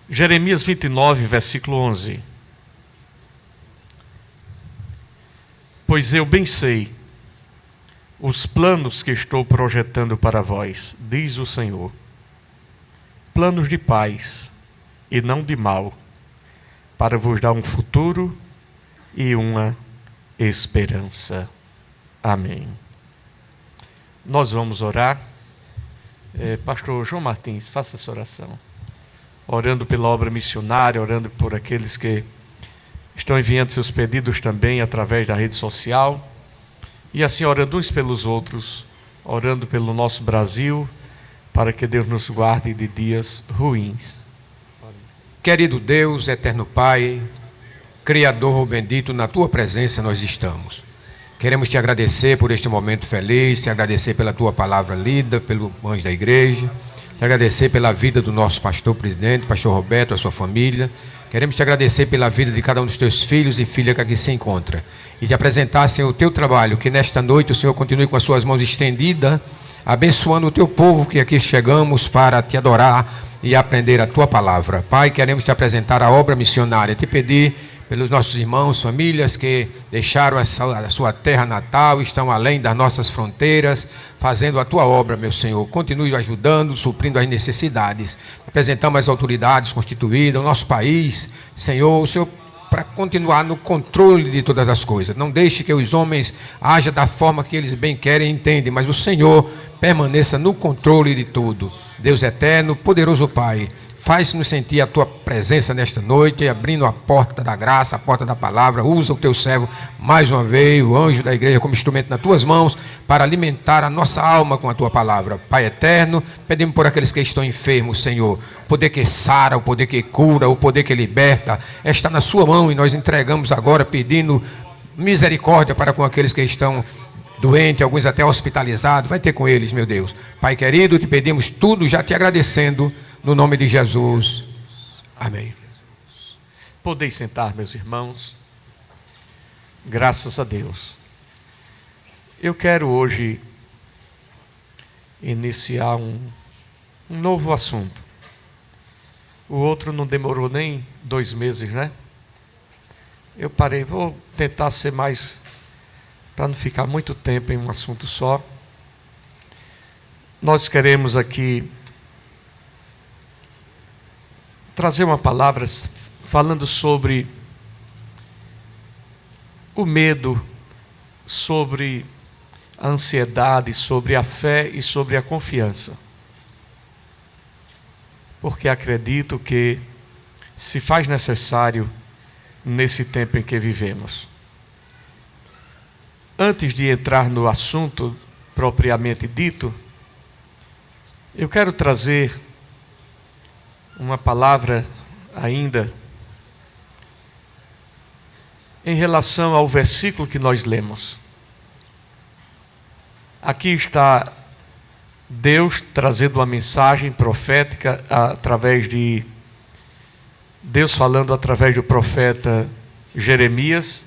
Jeremias 29, versículo 11. Pois eu bem sei os planos que estou projetando para vós, diz o Senhor. Planos de paz e não de mal, para vos dar um futuro e uma esperança. Amém. Nós vamos orar. Pastor João Martins, faça essa oração. Orando pela obra missionária, orando por aqueles que estão enviando seus pedidos também através da rede social. E assim orando uns pelos outros, orando pelo nosso Brasil, para que Deus nos guarde de dias ruins. Querido Deus, eterno Pai, Criador bendito, na Tua presença nós estamos. Queremos Te agradecer por este momento feliz, Te agradecer pela Tua palavra lida, pelo anjo da igreja, Te agradecer pela vida do nosso pastor presidente, pastor Roberto, a sua família. Queremos Te agradecer pela vida de cada um dos Teus filhos e filhas que aqui se encontra. E Te apresentar, Senhor, o Teu trabalho, que nesta noite o Senhor continue com as Suas mãos estendidas, abençoando o Teu povo que aqui chegamos para Te adorar e aprender a Tua palavra. Pai, queremos Te apresentar a obra missionária, Te pedir pelos nossos irmãos, famílias que deixaram a sua terra natal, estão além das nossas fronteiras, fazendo a Tua obra, meu Senhor. Continue ajudando, suprindo as necessidades. Apresentamos as autoridades constituídas, o nosso país, Senhor, o Senhor, para continuar no controle de todas as coisas. Não deixe que os homens ajam da forma que eles bem querem e entendem, mas o Senhor permaneça no controle de tudo. Deus eterno, poderoso Pai, faz-nos sentir a Tua presença nesta noite, abrindo a porta da graça, a porta da palavra. Usa o Teu servo mais uma vez, o anjo da igreja, como instrumento nas Tuas mãos, para alimentar a nossa alma com a Tua palavra. Pai eterno, pedimos por aqueles que estão enfermos, Senhor. O poder que sara, o poder que cura, o poder que liberta, está na Sua mão e nós entregamos agora pedindo misericórdia para com aqueles que estão doentes, alguns até hospitalizados. Vai ter com eles, meu Deus. Pai querido, Te pedimos tudo já Te agradecendo, no nome de Jesus. Amém. Podeis sentar, meus irmãos. Graças a Deus. Eu quero hoje iniciar um novo assunto. O outro não demorou nem 2 meses, né? Eu parei, vou tentar ser mais, para não ficar muito tempo em um assunto só. Nós queremos aqui trazer uma palavra falando sobre o medo, sobre a ansiedade, sobre a fé e sobre a confiança. Porque acredito que se faz necessário nesse tempo em que vivemos. Antes de entrar no assunto propriamente dito, eu quero trazer uma palavra ainda em relação ao versículo que nós lemos. Aqui está Deus trazendo uma mensagem profética através de Deus falando através do profeta Jeremias,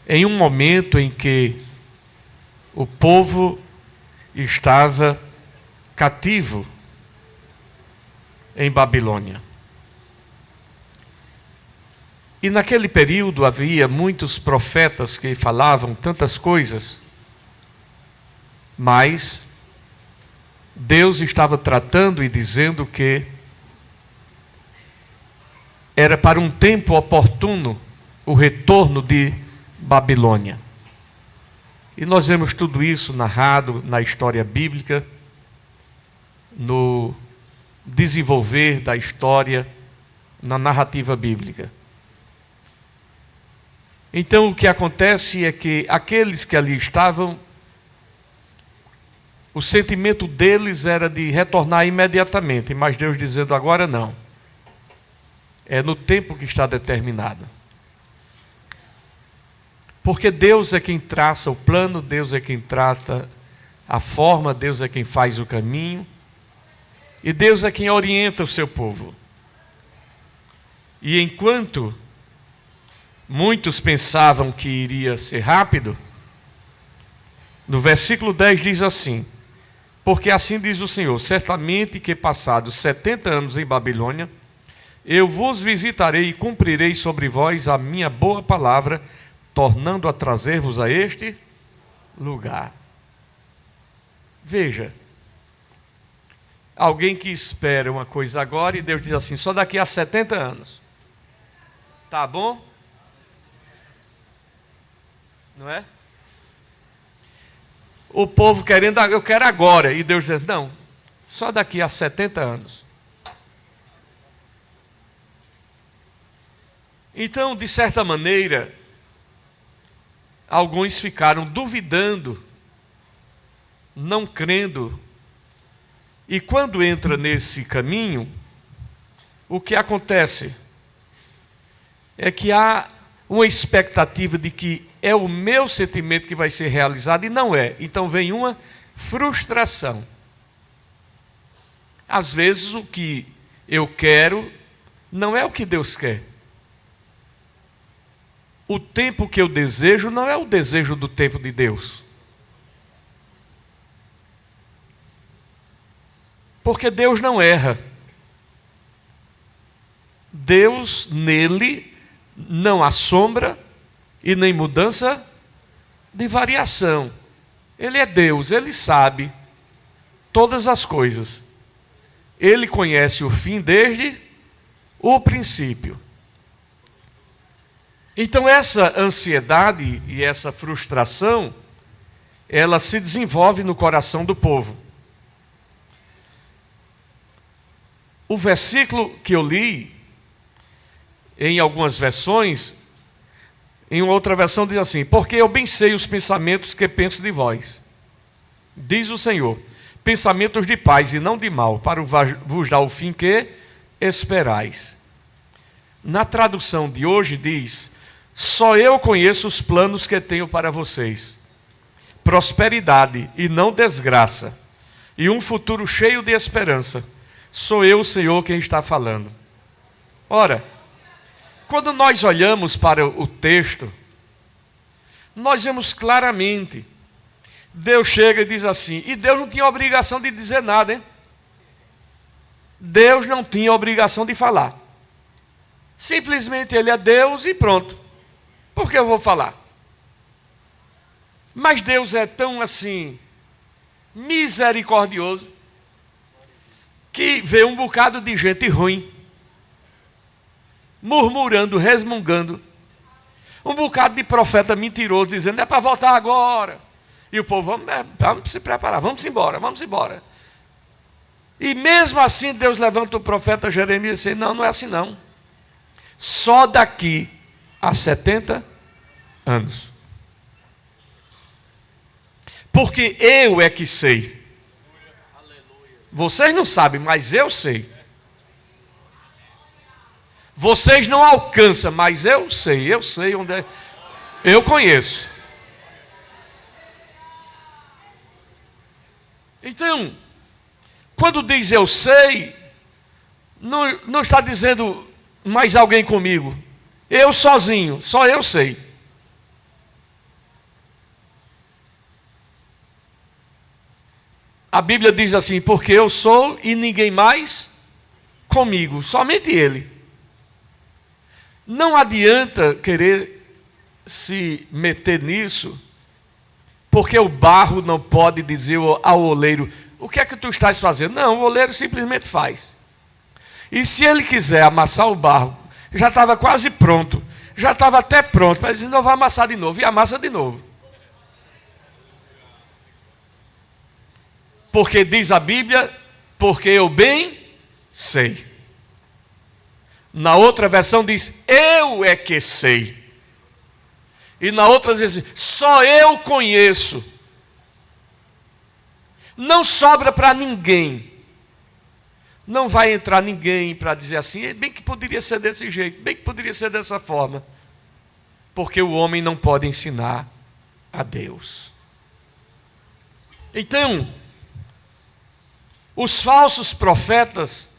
em um momento em que o povo estava cativo em Babilônia. E naquele período havia muitos profetas que falavam tantas coisas, mas Deus estava tratando e dizendo que era para um tempo oportuno o retorno de Babilônia. E nós vemos tudo isso narrado na história bíblica, no desenvolver da história, na narrativa bíblica. Então o que acontece é que aqueles que ali estavam, o sentimento deles era de retornar imediatamente, mas Deus dizendo agora não. É no tempo que está determinado. Porque Deus é quem traça o plano, Deus é quem trata a forma, Deus é quem faz o caminho, e Deus é quem orienta o seu povo. E enquanto muitos pensavam que iria ser rápido, no versículo 10 diz assim: porque assim diz o Senhor, certamente que passados 70 anos em Babilônia, eu vos visitarei e cumprirei sobre vós a minha boa palavra, tornando a trazer-vos a este lugar. Veja, alguém que espera uma coisa agora e Deus diz assim, só daqui a 70 anos. Tá bom? Não é? O povo querendo, eu quero agora. E Deus diz, não, só daqui a 70 anos. Então, de certa maneira, alguns ficaram duvidando, não crendo. E quando entra nesse caminho, o que acontece? É que há uma expectativa de que é o meu sentimento que vai ser realizado e não é. Então vem uma frustração. Às vezes o que eu quero não é o que Deus quer. O tempo que eu desejo não é o desejo do tempo de Deus. Porque Deus não erra. Deus, nele, não há sombra e nem mudança de variação. Ele é Deus, ele sabe todas as coisas. Ele conhece o fim desde o princípio. Então essa ansiedade e essa frustração, ela se desenvolve no coração do povo. O versículo que eu li, em algumas versões, em uma outra versão diz assim, porque eu bem sei os pensamentos que penso de vós, diz o Senhor, pensamentos de paz e não de mal, para vos dar o fim que esperais. Na tradução de hoje diz, só eu conheço os planos que tenho para vocês, prosperidade e não desgraça, e um futuro cheio de esperança. Sou eu, o Senhor, quem está falando. Ora, quando nós olhamos para o texto, nós vemos claramente, Deus chega e diz assim, e Deus não tinha obrigação de dizer nada, hein? Deus não tinha obrigação de falar. Simplesmente Ele é Deus e pronto. Por que eu vou falar? Mas Deus é tão assim, misericordioso, que vê um bocado de gente ruim, murmurando, resmungando, um bocado de profeta mentiroso, dizendo, é para voltar agora, e o povo, vamos se preparar, vamos embora, e mesmo assim Deus levanta o profeta Jeremias e diz, não é assim não, só daqui a 70 anos, porque eu é que sei. Vocês não sabem, mas eu sei. Vocês não alcançam, mas eu sei onde é. Eu conheço. Então, quando diz eu sei, não está dizendo mais alguém comigo. Eu sozinho, só eu sei. A Bíblia diz assim, porque eu sou e ninguém mais comigo, somente Ele. Não adianta querer se meter nisso, porque o barro não pode dizer ao oleiro, o que é que tu estás fazendo? Não, o oleiro simplesmente faz. E se ele quiser amassar o barro, já estava quase pronto, já estava até pronto, mas ele não vai amassar de novo, e amassa de novo. Porque diz a Bíblia, porque eu bem sei. Na outra versão diz, eu é que sei. E na outra diz assim, só eu conheço. Não sobra para ninguém. Não vai entrar ninguém para dizer assim, bem que poderia ser desse jeito, bem que poderia ser dessa forma. Porque o homem não pode ensinar a Deus. Então, os falsos profetas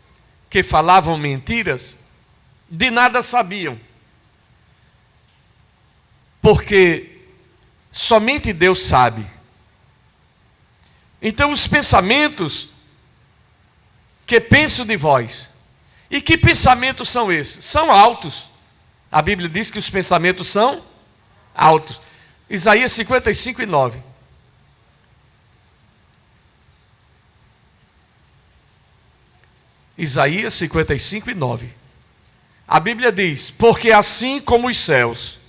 que falavam mentiras, de nada sabiam. Porque somente Deus sabe. Então os pensamentos que penso de vós, E que pensamentos são esses? São altos. A Bíblia diz que os pensamentos são altos. Isaías 55, 9. Isaías 55, 9. A Bíblia diz: porque assim como os céus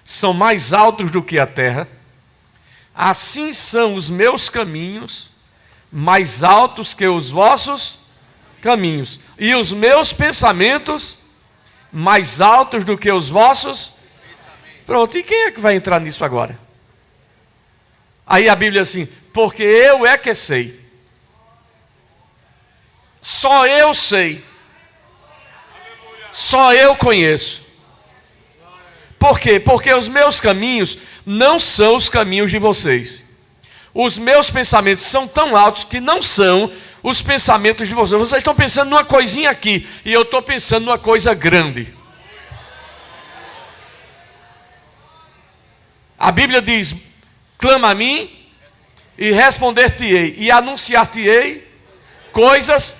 são mais altos do que a terra, assim são os meus caminhos mais altos que os vossos caminhos, e os meus pensamentos mais altos do que os vossos. Pronto, e quem é que vai entrar nisso agora? Aí a Bíblia assim: porque eu é que sei. Só eu sei. Só eu conheço. Por quê? Porque os meus caminhos não são os caminhos de vocês. Os meus pensamentos são tão altos que não são os pensamentos de vocês. Vocês estão pensando numa coisinha aqui, e eu estou pensando numa coisa grande. A Bíblia diz: clama a mim e responder-te-ei, e anunciar-te-ei coisas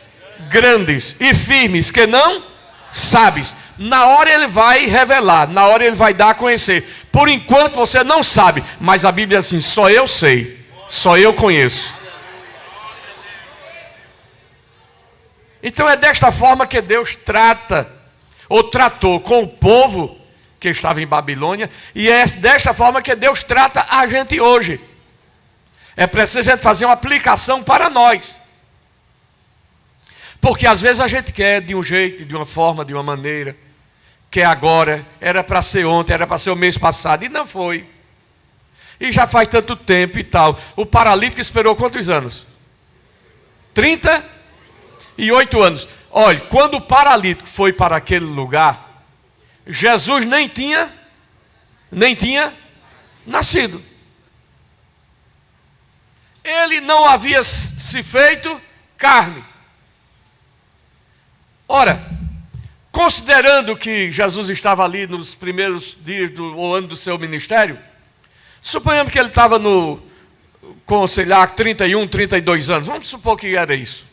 grandes e firmes que não sabes. Na hora ele vai revelar, na hora ele vai dar a conhecer. Por enquanto você não sabe, mas a Bíblia diz assim: só eu sei, só eu conheço. Então é desta forma que Deus trata, ou tratou com o povo que estava em Babilônia, e é desta forma que Deus trata a gente hoje. É preciso a gente fazer uma aplicação para nós. Porque às vezes a gente quer de um jeito, de uma forma, de uma maneira, que é agora, era para ser ontem, era para ser o mês passado, e não foi. E já faz tanto tempo e tal. O paralítico esperou quantos anos? 38 anos. Olha, quando o paralítico foi para aquele lugar, Jesus nem tinha nascido. Ele não havia se feito carne. Ora, considerando que Jesus estava ali nos primeiros dias do ano do seu ministério, suponhamos que ele estava com, sei lá, 31, 32 anos. Vamos supor que era isso.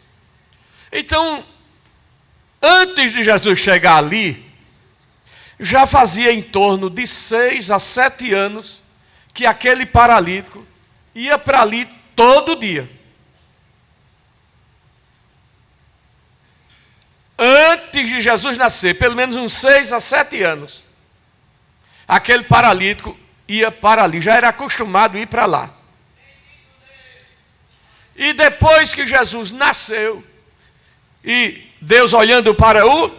Então, antes de Jesus chegar ali, já fazia em torno de 6 a 7 anos que aquele paralítico ia para ali todo dia. Antes de Jesus nascer, pelo menos uns 6 a 7 anos, aquele paralítico ia para ali, já era acostumado a ir para lá. E depois que Jesus nasceu, e Deus olhando para o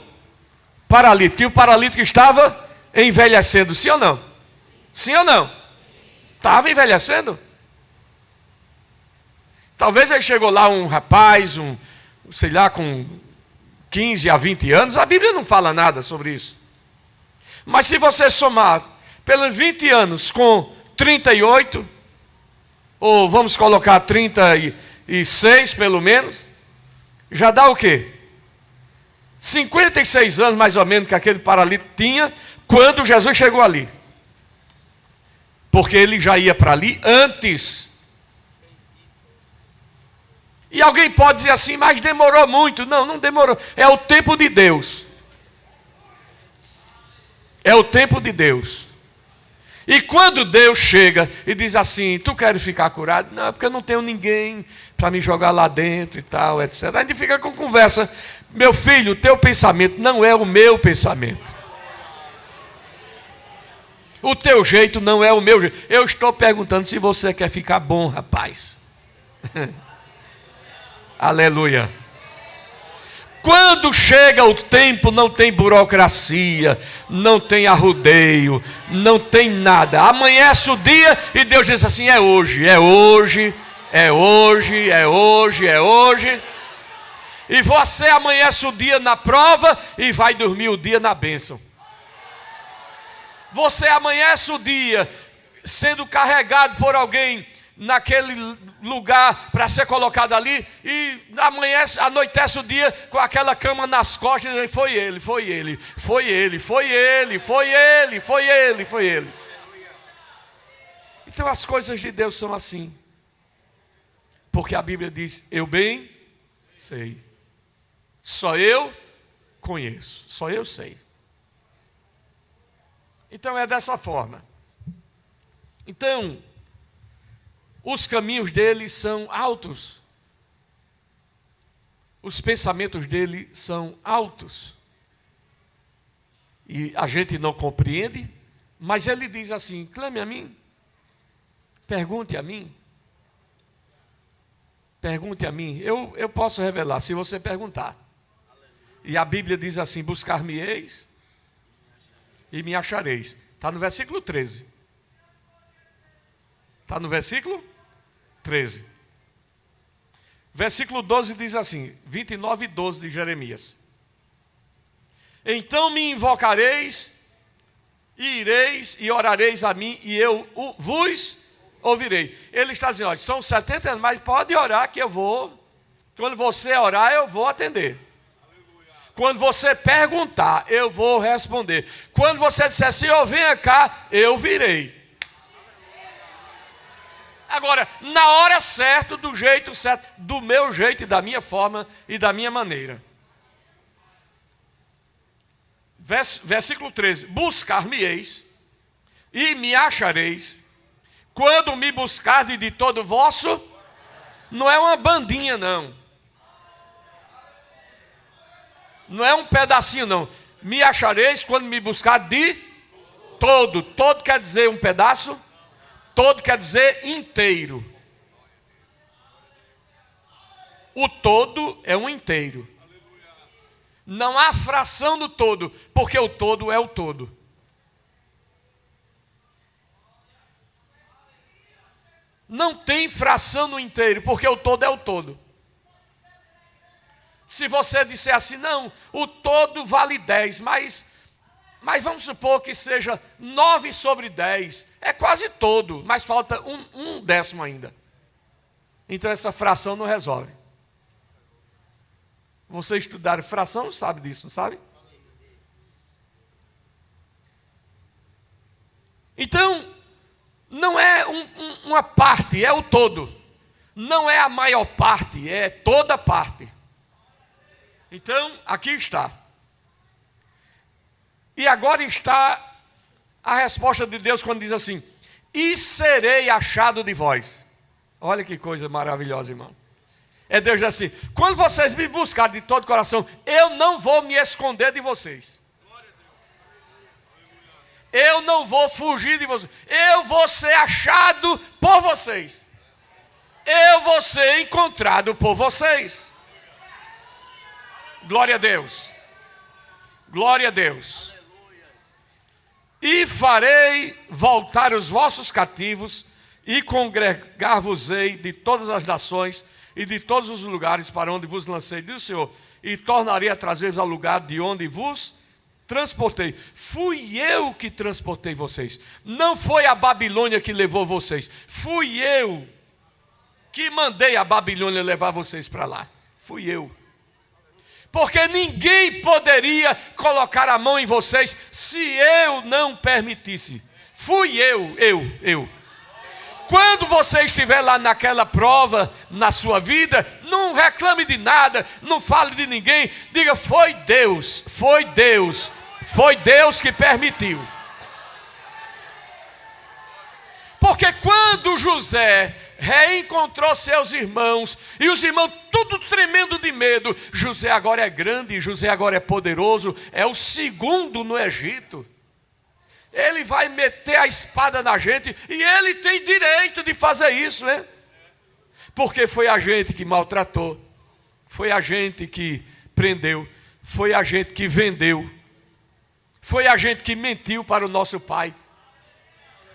paralítico, e o paralítico estava envelhecendo, sim ou não? Sim ou não? Estava envelhecendo? Talvez aí chegou lá um rapaz, sei lá, com 15 a 20 anos, a Bíblia não fala nada sobre isso. Mas se você somar pelos 20 anos com 38, ou vamos colocar 36 pelo menos, já dá o quê? 56 anos mais ou menos que aquele paralítico tinha quando Jesus chegou ali. Porque ele já ia para ali antes. E alguém pode dizer assim: mas demorou muito. Não, não demorou. É o tempo de Deus. É o tempo de Deus. E quando Deus chega e diz assim: tu queres ficar curado? Não, porque eu não tenho ninguém para me jogar lá dentro e tal, etc. A gente fica com conversa. Meu filho, o teu pensamento não é o meu pensamento. O teu jeito não é o meu jeito. Eu estou perguntando se você quer ficar bom, rapaz. Aleluia. Quando chega o tempo, não tem burocracia, não tem arrudeio, não tem nada. Amanhece o dia e Deus diz assim: é hoje, é hoje, é hoje, é hoje, é hoje. E você amanhece o dia na prova e vai dormir o dia na bênção. Você amanhece o dia sendo carregado por alguém naquele lugar para ser colocado ali, e anoitece o dia com aquela cama nas costas, e foi ele, foi ele, foi ele, foi ele, foi ele, foi ele, foi ele. Então as coisas de Deus são assim, porque a Bíblia diz: eu bem sei, só eu conheço, só eu sei. Então é dessa forma. Então, os caminhos dele são altos. Os pensamentos dele são altos. E a gente não compreende, mas ele diz assim: clame a mim, pergunte a mim. Pergunte a mim, eu posso revelar se você perguntar. E a Bíblia diz assim: buscar-me-eis e me achareis. Está no versículo 13. Está no versículo 13. Versículo 12 diz assim, 29 e 12 de Jeremias: então me invocareis, e ireis e orareis a mim, e eu vos ouvirei. Ele está dizendo: olha, são 70 anos, mas pode orar que eu vou. Quando você orar, eu vou atender. Quando você perguntar, eu vou responder. Quando você disser assim: Senhor, venha cá, eu virei. Agora, na hora certa, do jeito certo, do meu jeito e da minha forma e da minha maneira. Versículo 13: buscar-me-eis e me achareis, quando me buscardes de todo o vosso. Não é uma bandinha, não. Não é um pedacinho, não. Me achareis quando me buscar de todo. Todo quer dizer um pedaço. Todo quer dizer inteiro. O todo é um inteiro. Não há fração do todo, porque o todo é o todo. Não tem fração no inteiro, porque o todo é o todo. Se você disser assim: não, o todo vale 10, mas vamos supor que seja 9 sobre 10, é quase todo, mas falta um décimo ainda. Então essa fração não resolve. Você estudar fração sabe disso, não sabe? Então, não é uma parte, é o todo. Não é a maior parte, é toda parte. Então, aqui está. E agora está a resposta de Deus quando diz assim: e serei achado de vós. Olha que coisa maravilhosa, irmão. É Deus diz assim: quando vocês me buscarem de todo o coração, eu não vou me esconder de vocês. Eu não vou fugir de vocês. Eu vou ser achado por vocês. Eu vou ser encontrado por vocês. Glória a Deus. Glória a Deus. E farei voltar os vossos cativos, e congregar-vos-ei de todas as nações e de todos os lugares para onde vos lancei, diz o Senhor, e tornarei a trazer-vos ao lugar de onde vos transportei. Fui eu que transportei vocês. Não foi a Babilônia que levou vocês. Fui eu que mandei a Babilônia levar vocês para lá. Fui eu. Porque ninguém poderia colocar a mão em vocês se eu não permitisse. Fui eu. Quando você estiver lá naquela prova na sua vida, não reclame de nada, não fale de ninguém, diga: foi Deus que permitiu. Porque quando José reencontrou seus irmãos, e os irmãos tudo tremendo de medo, José agora é grande, José agora é poderoso, é o segundo no Egito. Ele vai meter a espada na gente, e ele tem direito de fazer isso, né? Porque foi a gente que maltratou, foi a gente que prendeu, foi a gente que vendeu, foi a gente que mentiu para o nosso pai.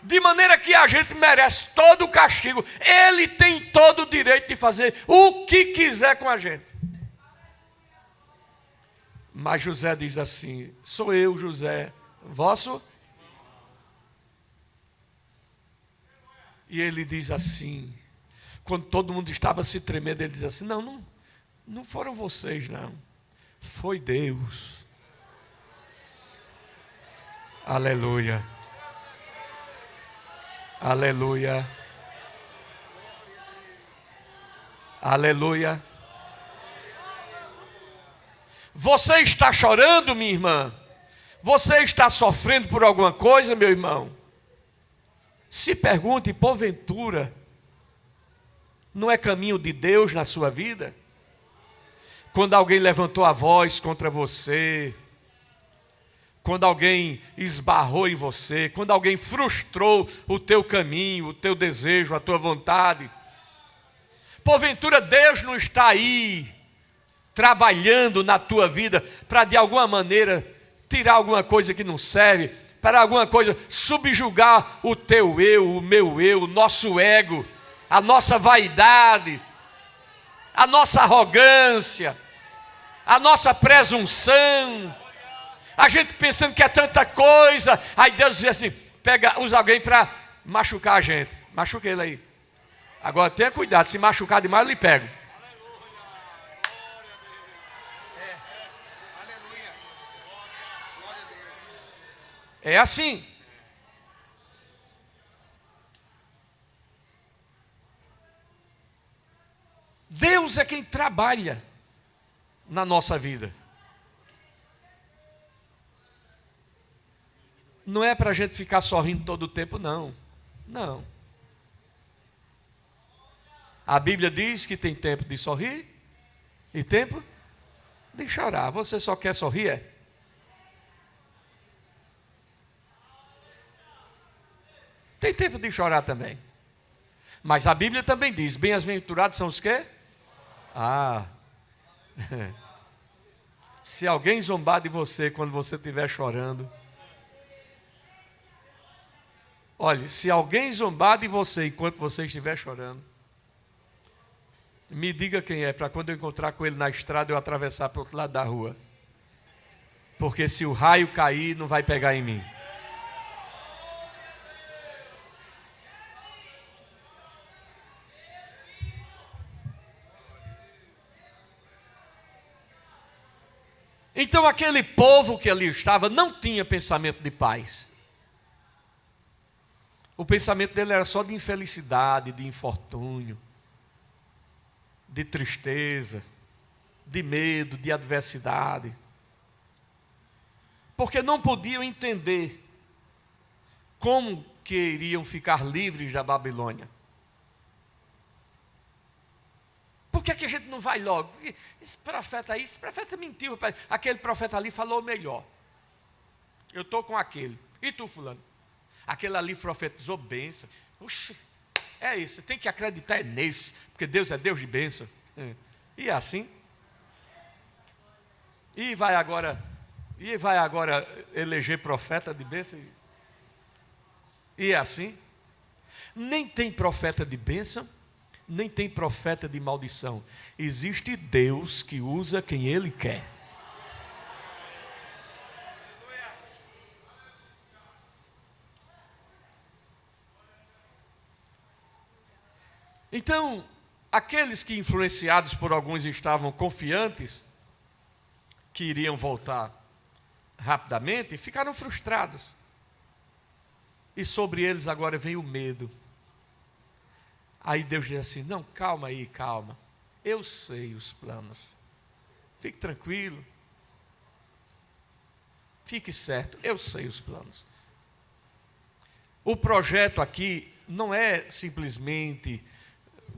De maneira que a gente merece todo o castigo. Ele tem todo o direito de fazer o que quiser com a gente. Mas José diz assim: sou eu, José, vosso. E ele diz assim, quando todo mundo estava se tremendo, ele diz assim: não foram vocês, não. Foi Deus. Aleluia. Aleluia. Aleluia. Você está chorando, minha irmã? Você está sofrendo por alguma coisa, meu irmão? Se pergunte, porventura, não é caminho de Deus na sua vida? Quando alguém levantou a voz contra você, quando alguém esbarrou em você, quando alguém frustrou o teu caminho, o teu desejo, a tua vontade, porventura Deus não está aí trabalhando na tua vida para de alguma maneira tirar alguma coisa que não serve, para alguma coisa subjugar o teu eu, o meu eu, o nosso ego, a nossa vaidade, a nossa arrogância, a nossa presunção, a gente pensando que é tanta coisa, aí Deus diz assim, usa alguém para machucar a gente, machuca ele aí. Agora tenha cuidado, se machucar demais eu lhe pego. É assim. Deus é quem trabalha na nossa vida. Não é para a gente ficar sorrindo todo o tempo, não. Não. A Bíblia diz que tem tempo de sorrir e tempo de chorar. Você só quer sorrir, é? Tem tempo de chorar também. Mas a Bíblia também diz, bem-aventurados são os quê? Se alguém zombar de você quando você estiver chorando, olhe, se alguém zombar de você enquanto você estiver chorando, me diga quem é, para quando eu encontrar com ele na estrada eu atravessar para o outro lado da rua. Porque se o raio cair, não vai pegar em mim. Então aquele povo que ali estava não tinha pensamento de paz. O pensamento dele era só de infelicidade, de infortúnio, de tristeza, de medo, de adversidade. Porque não podiam entender como que iriam ficar livres da Babilônia. Por que a gente não vai logo? Porque esse profeta mentiu, rapaz. Aquele profeta ali falou melhor. Eu estou com aquele. E tu, fulano? Aquele ali profetizou bênção. Oxe, é isso, tem que acreditar nesse, porque Deus é Deus de bênção. E é assim. E vai agora eleger profeta de bênção. E é assim. Nem tem profeta de bênção, nem tem profeta de maldição. Existe Deus que usa quem Ele quer. Então, aqueles que influenciados por alguns estavam confiantes que iriam voltar rapidamente, ficaram frustrados. E sobre eles agora vem o medo. Aí Deus diz assim, não, calma aí, calma. Eu sei os planos. Fique tranquilo. Fique certo, eu sei os planos. O projeto aqui não é simplesmente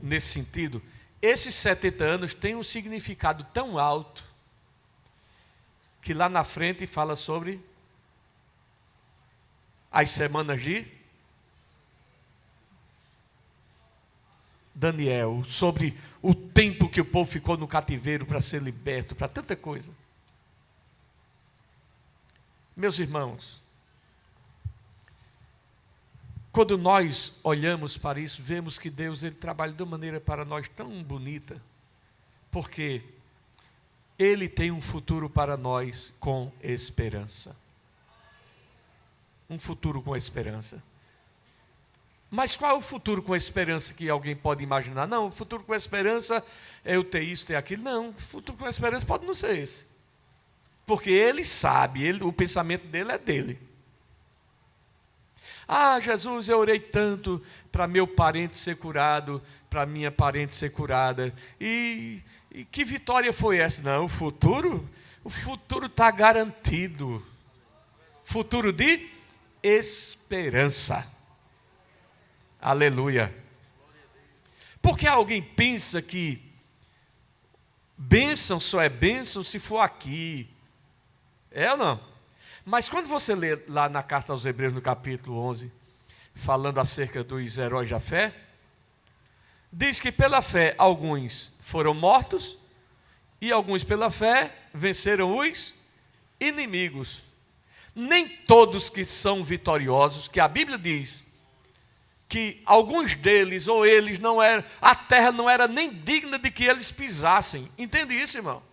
nesse sentido. Esses 70 anos têm um significado tão alto que lá na frente fala sobre as semanas de Daniel, sobre o tempo que o povo ficou no cativeiro para ser liberto, para tanta coisa. Meus irmãos, quando nós olhamos para isso, vemos que Deus ele trabalha de uma maneira para nós tão bonita, porque Ele tem um futuro para nós com esperança. Um futuro com esperança. Mas qual é o futuro com esperança que alguém pode imaginar? Não, o futuro com esperança é eu ter isso, ter aquilo. Não, o futuro com esperança pode não ser esse. Porque Ele sabe, o pensamento dele é dele. Ah, Jesus, eu orei tanto para meu parente ser curado, para minha parente ser curada. E que vitória foi essa? Não, o futuro O futuro está garantido. Futuro de esperança. Aleluia. Porque alguém pensa que bênção só é bênção se for aqui. É ou não? Mas quando você lê lá na carta aos Hebreus, no capítulo 11, falando acerca dos heróis da fé, diz que pela fé alguns foram mortos e alguns pela fé venceram os inimigos. Nem todos que são vitoriosos, que a Bíblia diz que alguns deles ou eles não eram, a terra não era nem digna de que eles pisassem. Entende isso, irmão?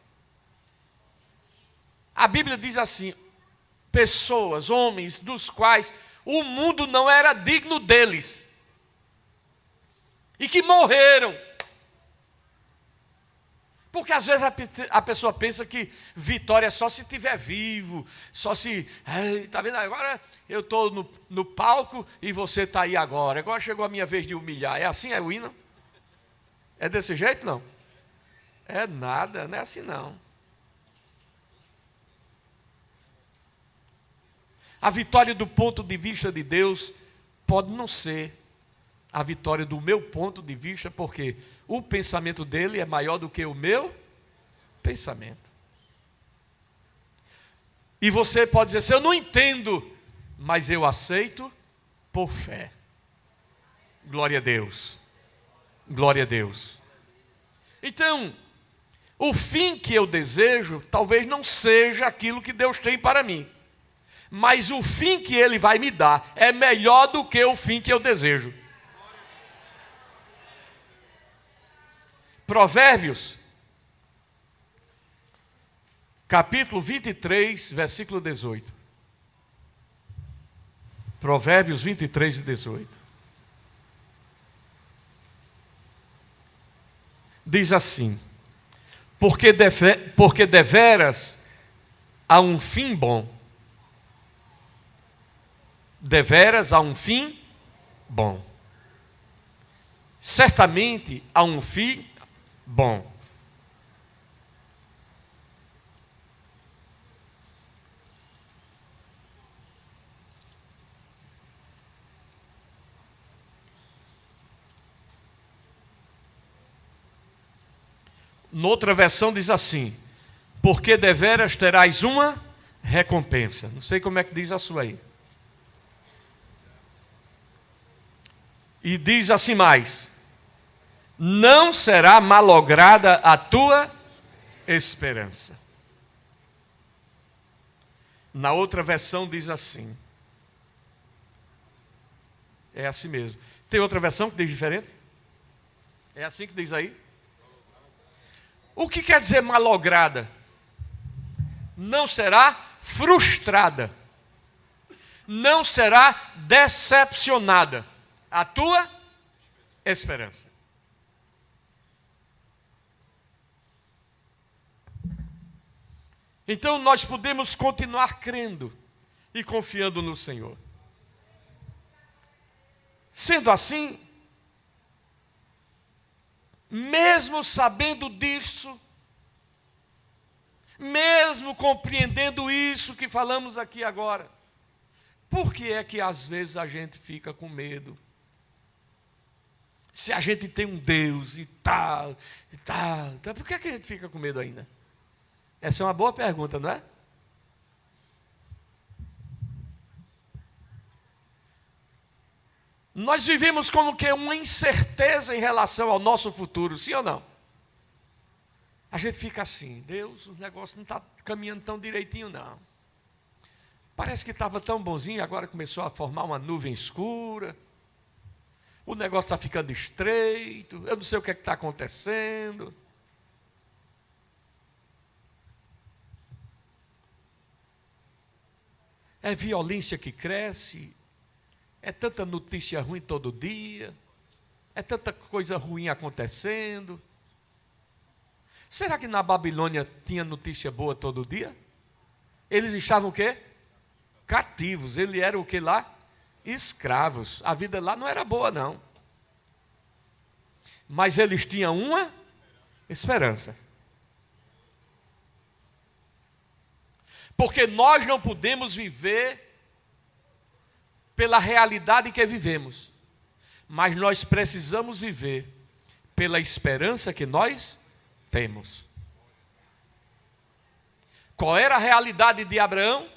A Bíblia diz assim: pessoas, homens, dos quais o mundo não era digno deles, e que morreram. Porque às vezes a pessoa pensa que vitória é só se estiver vivo, só se... Está vendo? Agora eu estou no palco e você está aí agora. Agora chegou a minha vez de humilhar. É assim, é o hino? É desse jeito, não? É nada, não é assim não. A vitória do ponto de vista de Deus pode não ser a vitória do meu ponto de vista, porque o pensamento dele é maior do que o meu pensamento. E você pode dizer assim: eu não entendo, mas eu aceito por fé. Glória a Deus. Glória a Deus. Então, o fim que eu desejo talvez não seja aquilo que Deus tem para mim, mas o fim que Ele vai me dar é melhor do que o fim que eu desejo. Provérbios, capítulo 23, versículo 18. Provérbios 23 e 18. Diz assim: porque deveras há um fim bom. Deveras há um fim bom. Certamente há um fim bom. Noutra versão diz assim: porque deveras terás uma recompensa. Não sei como é que diz a sua aí. E diz assim mais: não será malograda a tua esperança. Na outra versão diz assim. É assim mesmo. Tem outra versão que diz diferente? É assim que diz aí? O que quer dizer malograda? Não será frustrada. Não será decepcionada a tua esperança. Então nós podemos continuar crendo e confiando no Senhor. Sendo assim, mesmo sabendo disso, mesmo compreendendo isso que falamos aqui agora, por que é que às vezes a gente fica com medo? Se a gente tem um Deus e tal, por que é que a gente fica com medo ainda? Essa é uma boa pergunta, não é? Nós vivemos como que uma incerteza em relação ao nosso futuro, sim ou não? A gente fica assim: Deus, o negócio não está caminhando tão direitinho não. Parece que estava tão bonzinho, agora começou a formar uma nuvem escura. O negócio está ficando estreito, eu não sei o que está acontecendo. É violência que cresce, é tanta notícia ruim todo dia, é tanta coisa ruim acontecendo. Será que na Babilônia tinha notícia boa todo dia? Eles estavam o quê? Cativos. Ele era o que lá? Escravos. A vida lá não era boa não. Mas eles tinham uma esperança. Porque nós não podemos viver pela realidade que vivemos, mas nós precisamos viver pela esperança que nós temos. Qual era a realidade de Abraão?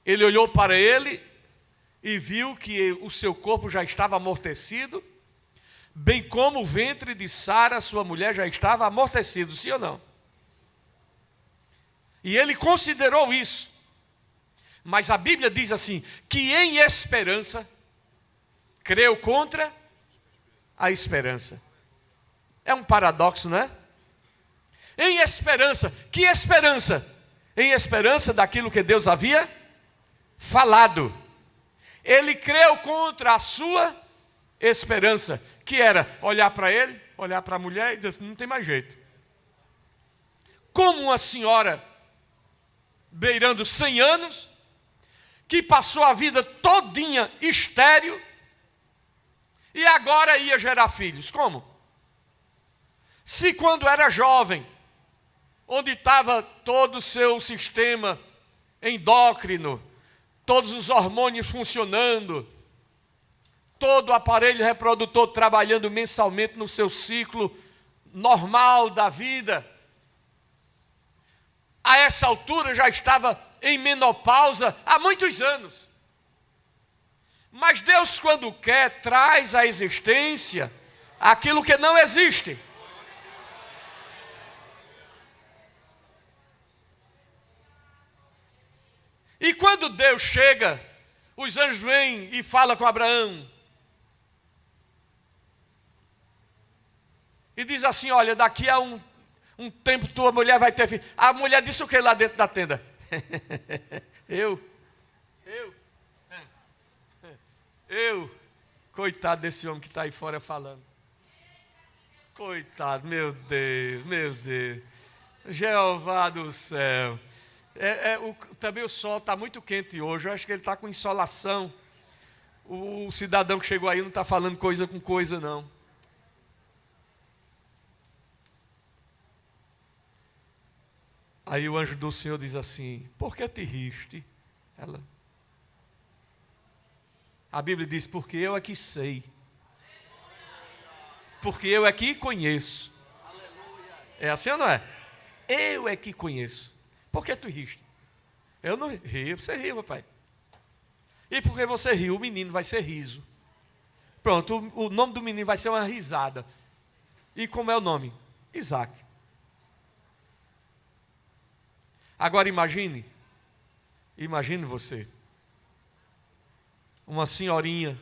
Ele olhou para ele e viu que o seu corpo já estava amortecido, bem como o ventre de Sara, sua mulher, já estava amortecido, sim ou não? E ele considerou isso. Mas a Bíblia diz assim, que em esperança, creu contra a esperança. É um paradoxo, não é? Em esperança, que esperança? Em esperança daquilo que Deus havia falado. Ele creu contra a sua esperança, que era olhar para ele, olhar para a mulher e dizer assim, não tem mais jeito. Como uma senhora beirando 100 anos, que passou a vida todinha estéril, e agora ia gerar filhos. Como? Se quando era jovem, onde estava todo o seu sistema endócrino, todos os hormônios funcionando, todo o aparelho reprodutor trabalhando mensalmente no seu ciclo normal da vida, a essa altura já estava em menopausa há muitos anos. Mas Deus, quando quer, traz à existência aquilo que não existe. E quando Deus chega, os anjos vêm e falam com Abraão. E diz assim, olha, daqui a um tempo tua mulher vai ter filho. A mulher disse o que lá dentro da tenda? Coitado desse homem que está aí fora falando. Coitado, meu Deus. Jeová do céu. Também o sol está muito quente hoje, eu acho que ele está com insolação. O cidadão que chegou aí não está falando coisa com coisa, não. Aí o anjo do Senhor diz assim, por que te riste? A Bíblia diz, porque eu é que sei. Porque eu é que conheço. É assim ou não é? Eu é que conheço. Por que tu riste? Eu não rio, você riu, papai. E porque você riu, o menino vai ser riso. Pronto, o nome do menino vai ser uma risada. E como é o nome? Isaac. Agora imagine você, uma senhorinha,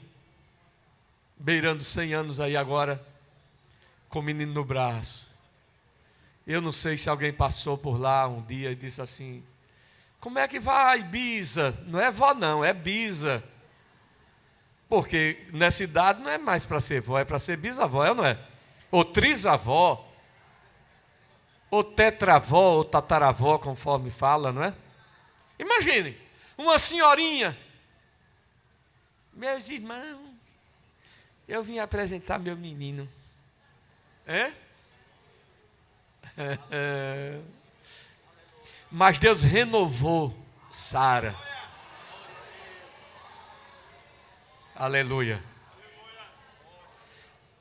beirando 100 anos aí agora, com o menino no braço. Eu não sei se alguém passou por lá um dia e disse assim, como é que vai, Bisa? Não é vó não, é Bisa. Porque nessa idade não é mais para ser vó, é para ser bisavó, é ou não é? Ou trisavó, ou tetravó, ou tataravó, conforme fala, não é? Imagine, uma senhorinha. Meus irmãos, eu vim apresentar meu menino. Mas Deus renovou Sara. Aleluia.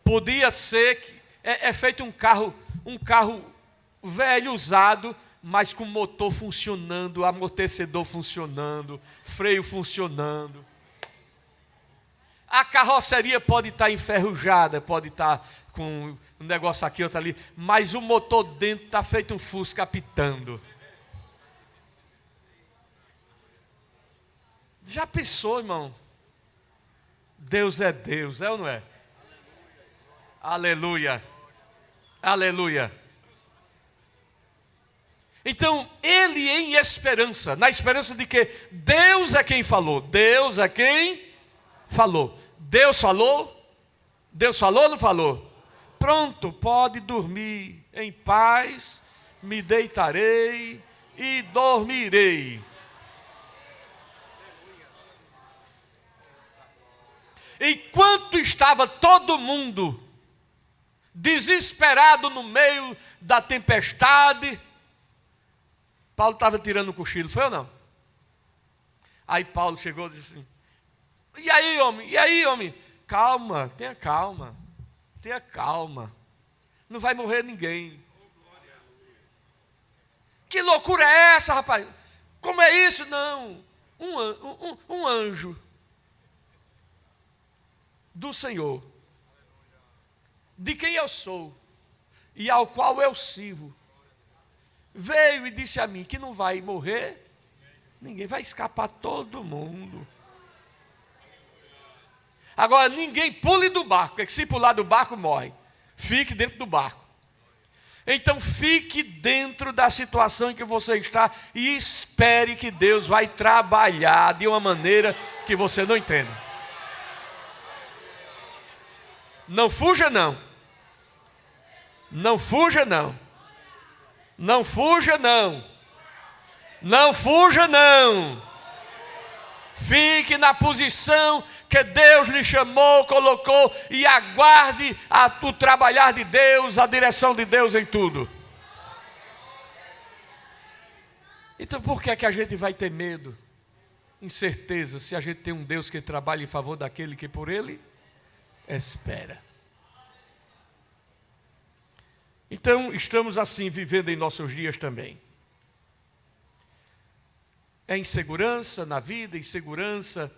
Podia ser que é feito um carro velho usado, mas com motor funcionando, amortecedor funcionando, freio funcionando. A carroceria pode estar enferrujada, pode estar com um negócio aqui, outro ali, mas o motor dentro está feito um Fusca apitando. Já pensou, irmão? Deus é Deus, é ou não é? Aleluia. Aleluia. Então, ele em esperança, na esperança de que Deus é quem falou. Deus é quem falou. Deus falou? Deus falou ou não falou? Pronto, pode dormir em paz, me deitarei e dormirei. Enquanto estava todo mundo desesperado no meio da tempestade, Paulo estava tirando um cochilo, foi ou não? Aí Paulo chegou e disse assim, e aí, homem? E aí, homem? Calma, tenha calma. Tenha calma. Não vai morrer ninguém. Que loucura é essa, rapaz? Como é isso? Não. Um anjo do Senhor, de quem eu sou e ao qual eu sirvo, veio e disse a mim que não vai morrer ninguém, vai escapar todo mundo. Agora, ninguém pule do barco, porque se pular do barco, morre. Fique dentro do barco. Então, fique dentro da situação em que você está e espere que Deus vai trabalhar de uma maneira que você não entenda. Não fuja, não. Não fuja, não. Não fuja, não. Não fuja, não. Fique na posição que Deus lhe chamou, colocou, e aguarde o trabalhar de Deus, a direção de Deus em tudo. Então por que é que a gente vai ter medo, incerteza, se a gente tem um Deus que trabalha em favor daquele que por Ele espera? Então estamos assim vivendo em nossos dias também. É insegurança na vida, insegurança.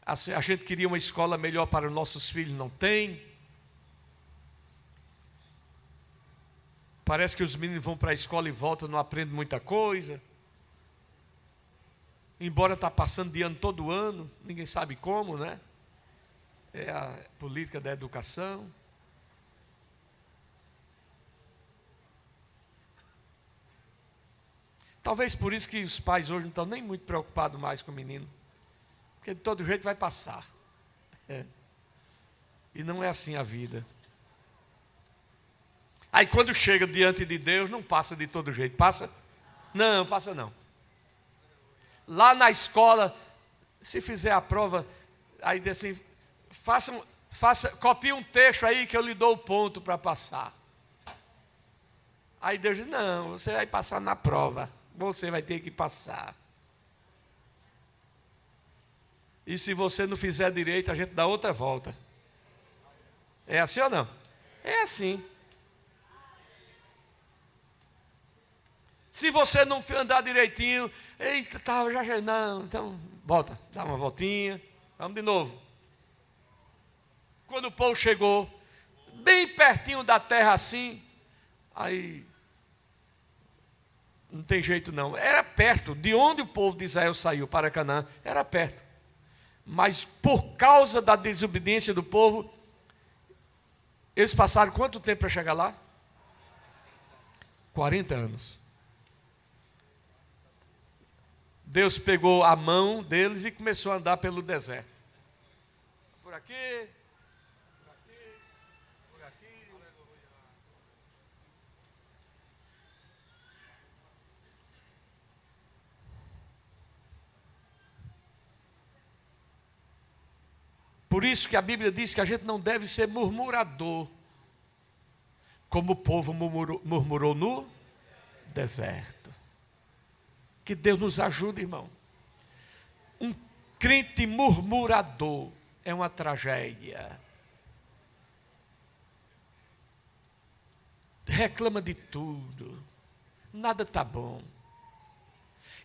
A gente queria uma escola melhor para os nossos filhos, não tem. Parece que os meninos vão para a escola e voltam, não aprendem muita coisa. Embora está passando de ano todo ano, ninguém sabe como, né? É a política da educação. Talvez por isso que os pais hoje não estão nem muito preocupados mais com o menino. Porque de todo jeito vai passar. E não é assim a vida. Aí quando chega diante de Deus, não passa de todo jeito. Passa? Não, passa não. Lá na escola, se fizer a prova, aí diz assim, copie um texto aí que eu lhe dou o ponto para passar. Aí Deus diz, não, você vai passar na prova. Você vai ter que passar. E se você não fizer direito, a gente dá outra volta. É assim ou não? É assim. Se você não andar direitinho, eita, tá, já não, então volta, dá uma voltinha, vamos de novo. Quando o povo chegou, bem pertinho da terra assim, aí não tem jeito não, era perto, de onde o povo de Israel saiu para Canaã, era perto. Mas por causa da desobediência do povo, eles passaram quanto tempo para chegar lá? 40 anos. Deus pegou a mão deles e começou a andar pelo deserto. Por aqui, por aqui, por aqui. Por isso que a Bíblia diz que a gente não deve ser murmurador, como o povo murmurou no deserto. Que Deus nos ajude, irmão. Um crente murmurador é uma tragédia. Reclama de tudo. Nada está bom.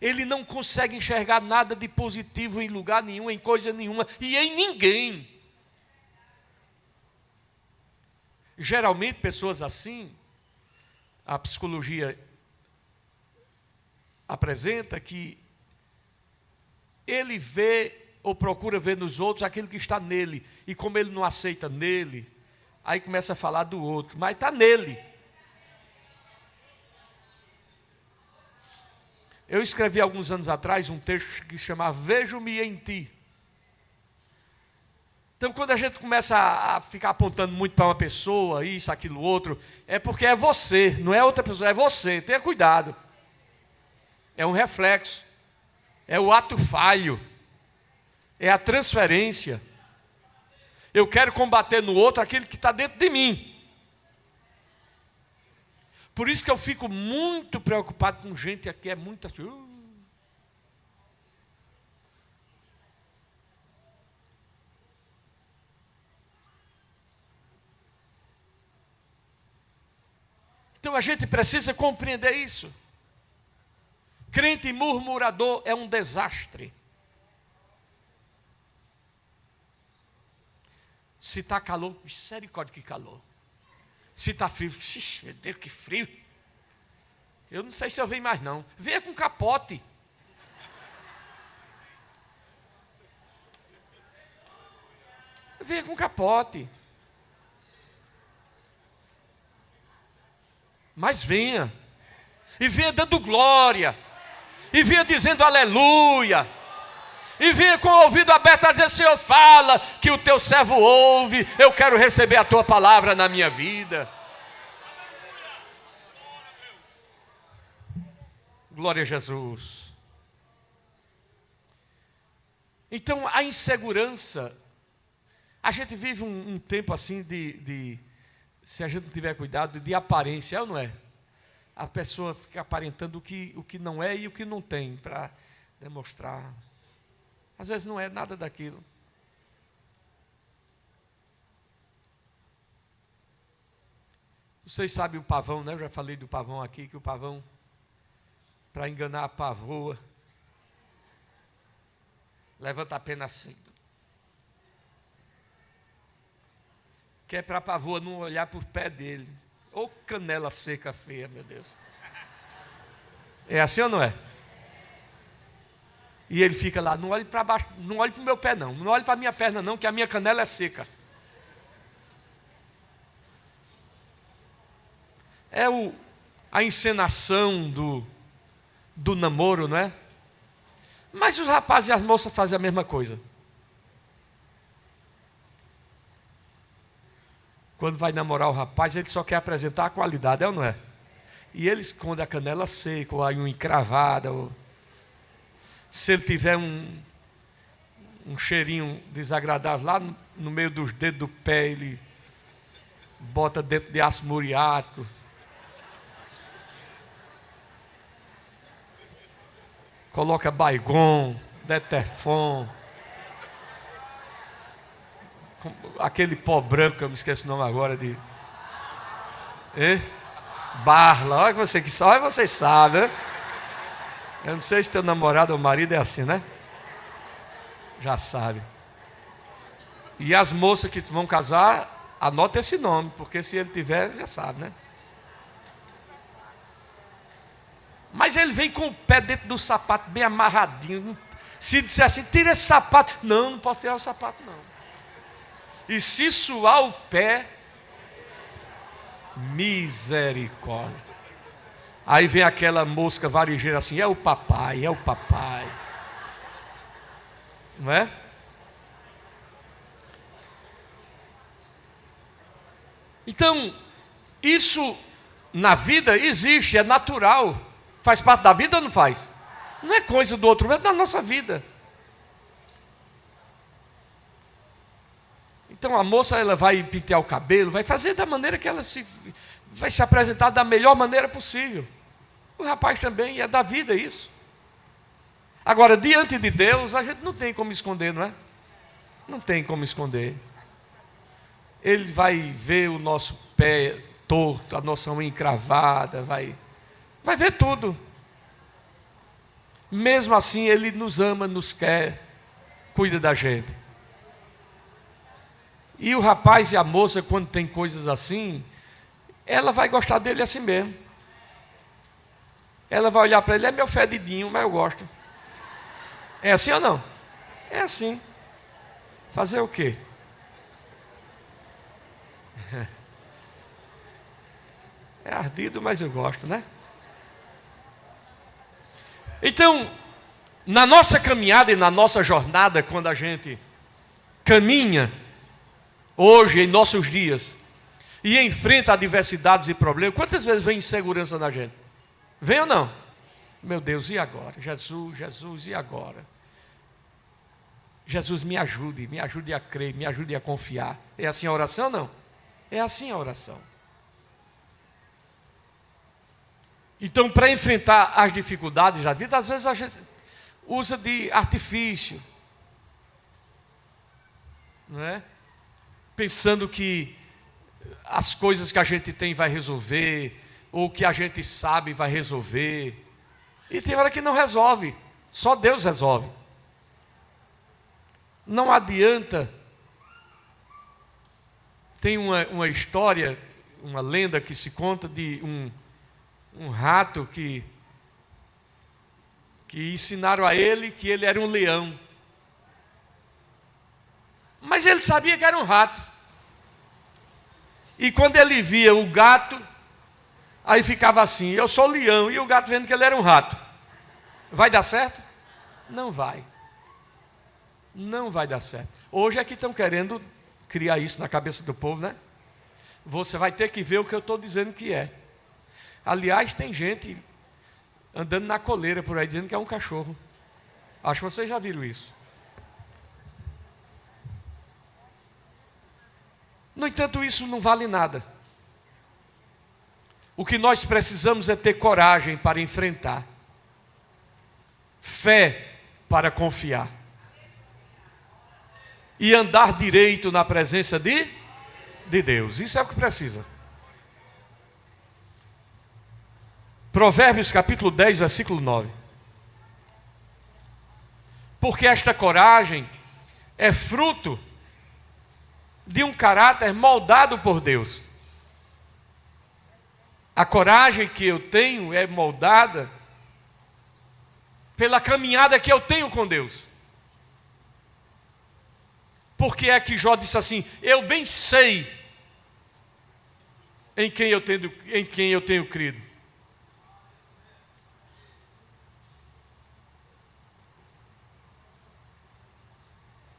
Ele não consegue enxergar nada de positivo em lugar nenhum, em coisa nenhuma e em ninguém. Geralmente pessoas assim, a psicologia apresenta que ele vê ou procura ver nos outros aquilo que está nele, e como ele não aceita nele, aí começa a falar do outro, mas está nele. Eu escrevi alguns anos atrás um texto que se chamava Vejo-me em Ti. Então quando a gente começa a ficar apontando muito para uma pessoa, isso, aquilo, outro, é porque é você, não é outra pessoa, é você, tenha cuidado. É um reflexo, é o ato falho, é a transferência. Eu quero combater no outro aquilo que está dentro de mim. Por isso que eu fico muito preocupado com gente que é muito assim. Então a gente precisa compreender isso. Crente murmurador é um desastre. Se está calor, misericórdia que calor. Se está frio, meu Deus, que frio. Eu não sei se eu venho mais não. Venha com capote. Venha com capote. Mas venha. E venha dando glória. E venha dizendo aleluia. E venha com o ouvido aberto a dizer: Senhor, fala, que o teu servo ouve. Eu quero receber a tua palavra na minha vida. Glória a Jesus. Então a insegurança, a gente vive um tempo assim se a gente não tiver cuidado, de aparência, é ou não é? A pessoa fica aparentando o que não é e o que não tem, para demonstrar. Às vezes não é nada daquilo. Vocês sabem o pavão, né? Eu já falei do pavão aqui, que o pavão, para enganar a pavoa, levanta a pena assim. Que é para a pavoa não olhar para o pé dele. Ô canela seca feia, meu Deus. É assim ou não é? E ele fica lá: não olhe para baixo, não olhe para o meu pé não, não olhe para a minha perna não, que a minha canela é seca. É a encenação do namoro, não é? Mas os rapazes e as moças fazem a mesma coisa. Quando vai namorar o rapaz, ele só quer apresentar a qualidade, é ou não é? E ele esconde a canela seca, ou a unha encravada, ou se ele tiver um cheirinho desagradável lá no meio dos dedos do pé, ele bota dentro de ácido muriático. Coloca Baygon, Deterfon, aquele pó branco, eu me esqueço o nome agora de... Barla, olha você que só, olha vocês sabem, né? Eu não sei se teu namorado ou marido é assim, né? Já sabe. E as moças que vão casar, anota esse nome, porque se ele tiver, já sabe, né? Mas ele vem com o pé dentro do sapato, bem amarradinho. Se disser assim: tira esse sapato. Não, não posso tirar o sapato não. E se suar o pé, misericórdia. Aí vem aquela mosca varejeira assim: é o papai, é o papai. Não é? Então, isso na vida existe, é natural. Faz parte da vida ou não faz? Não é coisa do outro, é da nossa vida. Então a moça, ela vai pentear o cabelo, vai fazer da maneira que ela vai se apresentar da melhor maneira possível. O rapaz também, é da vida isso. Agora, diante de Deus, a gente não tem como esconder, não é? Não tem como esconder. Ele vai ver o nosso pé torto, a nossa unha encravada, vai ver tudo. Mesmo assim, Ele nos ama, nos quer, cuida da gente. E o rapaz e a moça, quando tem coisas assim, ela vai gostar dele assim mesmo. Ela vai olhar para ele: é meu fedidinho, mas eu gosto. É assim ou não? É assim. Fazer o quê? É ardido, mas eu gosto, né? Então, na nossa caminhada e na nossa jornada, quando a gente caminha, hoje, em nossos dias, e enfrenta adversidades e problemas, quantas vezes vem insegurança na gente? Vem ou não? Meu Deus, e agora? Jesus, e agora? Jesus, me ajude a crer, me ajude a confiar. É assim a oração ou não? É assim a oração. Então, para enfrentar as dificuldades da vida, às vezes a gente usa de artifício, não é? Pensando que as coisas que a gente tem vai resolver, ou que a gente sabe vai resolver. E tem hora que não resolve, só Deus resolve. Não adianta. Tem uma história, uma lenda que se conta de um rato que ensinaram a ele que ele era um leão. Mas ele sabia que era um rato. E quando ele via o gato, aí ficava assim: eu sou leão, e o gato vendo que ele era um rato. Vai dar certo? Não vai. Não vai dar certo. Hoje é que estão querendo criar isso na cabeça do povo, né? Você vai ter que ver o que eu estou dizendo que é. Aliás, tem gente andando na coleira por aí dizendo que é um cachorro. Acho que vocês já viram isso. No entanto, isso não vale nada. O que nós precisamos é ter coragem para enfrentar, fé para confiar e andar direito na presença de Deus. Isso é o que precisa. Provérbios capítulo 10, versículo 9. Porque esta coragem é fruto de um caráter moldado por Deus. A coragem que eu tenho é moldada pela caminhada que eu tenho com Deus. Porque é que Jó disse assim: eu bem sei em quem eu tenho crido.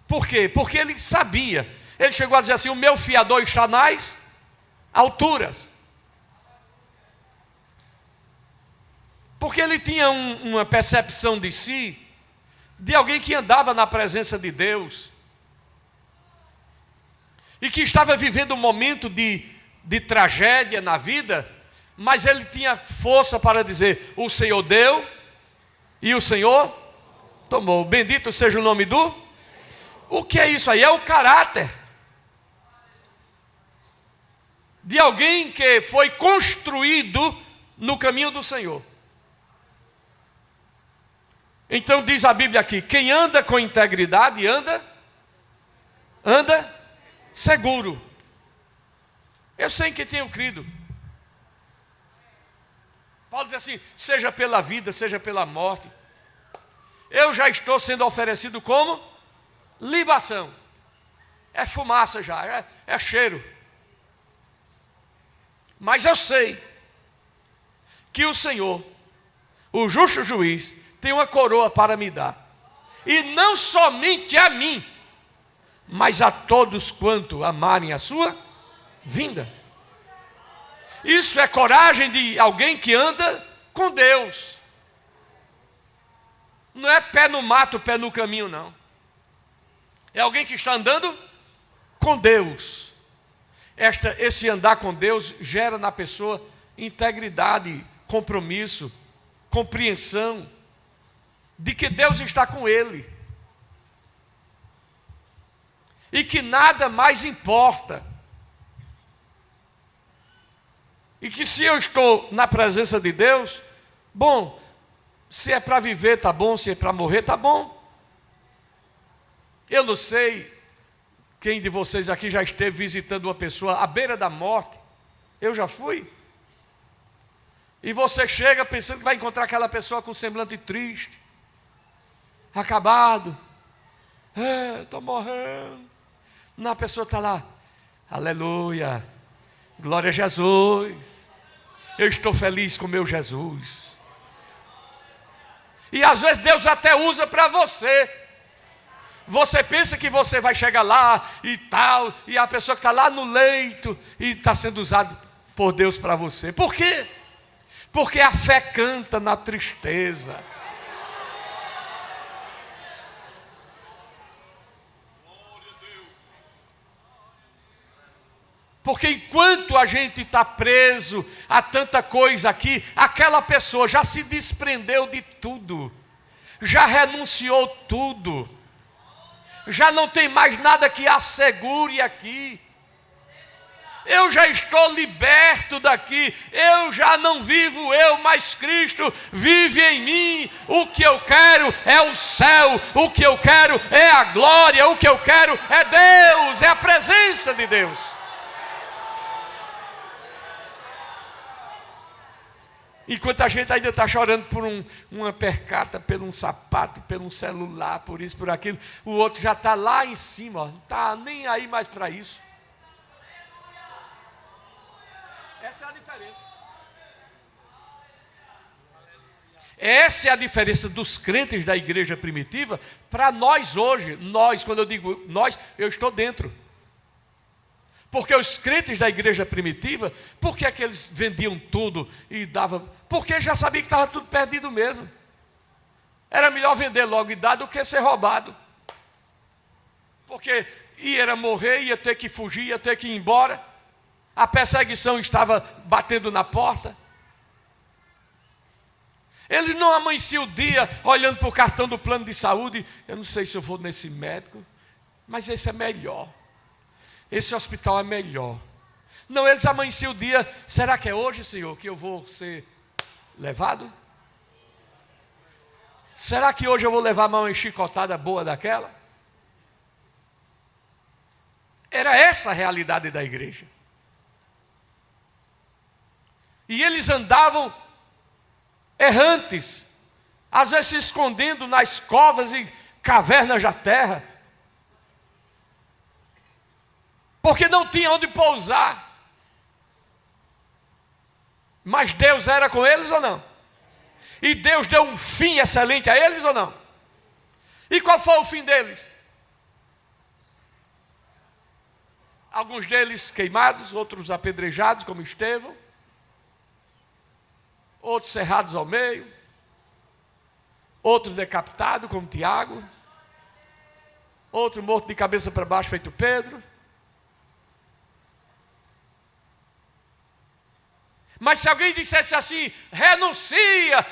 Por quê? Porque ele sabia. Ele chegou a dizer assim: o meu fiador está nas alturas. Porque ele tinha uma percepção de si, de alguém que andava na presença de Deus, e que estava vivendo um momento de tragédia na vida, mas ele tinha força para dizer: o Senhor deu, e o Senhor tomou. Bendito seja o nome do... O que é isso aí? É o caráter de alguém que foi construído no caminho do Senhor. Então diz a Bíblia aqui: quem anda com integridade anda seguro. Eu sei em que tenho crido. Paulo diz assim: seja pela vida, seja pela morte, eu já estou sendo oferecido como libação. É fumaça já, é cheiro. Mas eu sei que o Senhor, o justo juiz, tem uma coroa para me dar. E não somente a mim, mas a todos quanto amarem a sua vinda. Isso é coragem de alguém que anda com Deus. Não é pé no mato, pé no caminho, não. É alguém que está andando com Deus. Esse andar com Deus gera na pessoa integridade, compromisso, compreensão de que Deus está com ele e que nada mais importa, e que se eu estou na presença de Deus, bom, se é para viver tá bom, se é para morrer tá bom. Eu não sei quem de vocês aqui já esteve visitando uma pessoa à beira da morte. Eu já fui. E você chega pensando que vai encontrar aquela pessoa com um semblante triste, acabado. Estou morrendo. Não, a pessoa está lá: aleluia, glória a Jesus, eu estou feliz com meu Jesus. E às vezes Deus até usa para você. Você pensa que você vai chegar lá e tal, e a pessoa que está lá no leito e está sendo usada por Deus para você. Por quê? Porque a fé canta na tristeza. Porque enquanto a gente está preso a tanta coisa aqui, aquela pessoa já se desprendeu de tudo, já renunciou tudo, já não tem mais nada que assegure aqui. Eu já estou liberto daqui, eu já não vivo eu, mas Cristo vive em mim. O que eu quero é o céu, o que eu quero é a glória, o que eu quero é Deus, é a presença de Deus. Enquanto a gente ainda está chorando por uma percata, por um sapato, por um celular, por isso, por aquilo, o outro já está lá em cima, não está nem aí mais para isso. Essa é a diferença. Essa é a diferença dos crentes da igreja primitiva para nós hoje. Nós, quando eu digo nós, eu estou dentro. Porque os crentes da igreja primitiva, por que é que eles vendiam tudo e davam? Porque já sabia que estava tudo perdido mesmo. Era melhor vender logo e dar do que ser roubado. Porque ia morrer, ia ter que fugir, ia ter que ir embora. A perseguição estava batendo na porta. Eles não amanheciam o dia olhando para o cartão do plano de saúde. Eu não sei se eu vou nesse médico, mas esse é melhor. Esse hospital é melhor. Não, eles amanheciam o dia. Será que é hoje, Senhor, que eu vou ser levado? Será que hoje eu vou levar uma chicotada boa daquela? Era essa a realidade da igreja. E eles andavam errantes, às vezes se escondendo nas covas e cavernas da terra, porque não tinha onde pousar. Mas Deus era com eles ou não? E Deus deu um fim excelente a eles ou não? E qual foi o fim deles? Alguns deles queimados, outros apedrejados, como Estevão, outros cerrados ao meio, outro decapitado, como Tiago, outro morto de cabeça para baixo, feito Pedro. Mas se alguém dissesse assim, renuncia,